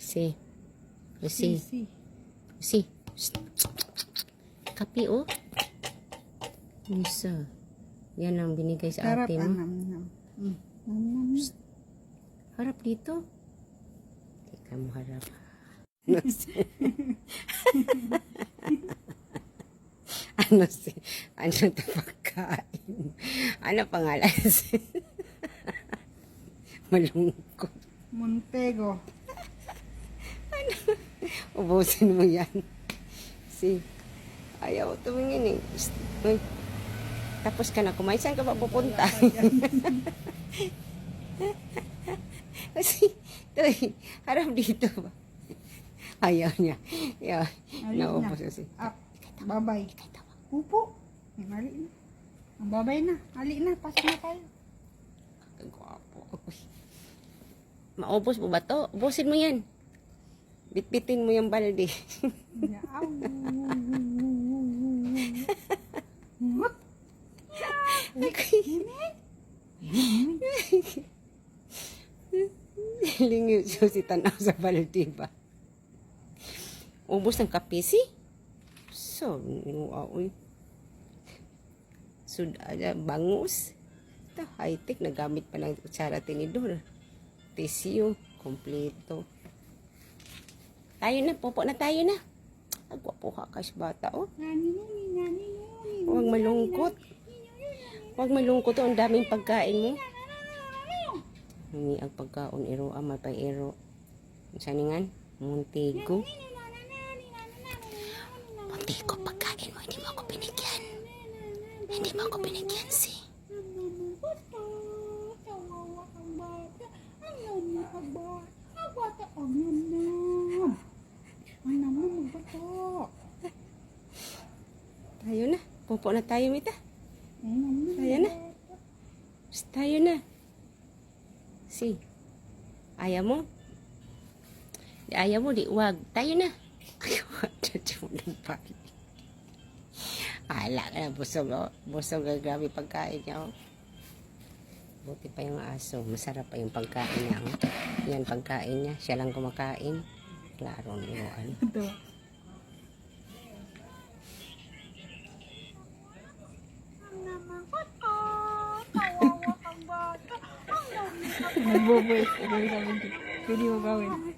Si. Si. Si. Kapi, oh. Isa. Yan ang binigay sa Harap, ate mo. Harap dito. Teka mo harap. Ano ito pagkain? Ano pangalan? Malungkot. Montego. Ubusin mo yan. Si. Ayaw tumingin eh. Uy. Tapos ka na kumain. Saan ka ba pupunta? Kasi, ito eh. Harap dito ba? Ayaw niya. Ayaw. Naubos kasi. Babay. Upo. Ali na. Ang babay na. Ali na. Pasok na tayo. Kagwapo. Maubos mo ba to? Ubusin mo yan. Bitbitin mo yung balde. Lingi si tanaw sa balde ba? Ubos ng kape si? So, uy. Bangus. Ito, high-tech. Nagamit pa ng kutsara tinidor. Tissue. Kompleto. Tayo na. Popo na tayo na. Agwapo ka kas bata, oh. Huwag malungkot. Huwag malungkot, oh. Ang daming pagkain mo. Hindi ang pagkaon. Iro, may pang-iro. Saningan? Montego. Montego, pagkain mo. Hindi mo ako binigyan. Hindi mo ako binigyan, si. Tayo na. Pupo na tayo, Mita. Tayo na. Tayo na. Si. Ayaw mo? Ayaw mo, di wag. Tayo na. Ala ka na, busog, oh. Busog, grabe pagkain niya, oh. Buti pa yung aso. Masarap pa yung pagkain niya, oh. Yan, pagkain niya. Siya lang kumakain. Klaro niyo, ano. Ito. Nagbo-voice. Pwede mo gawin.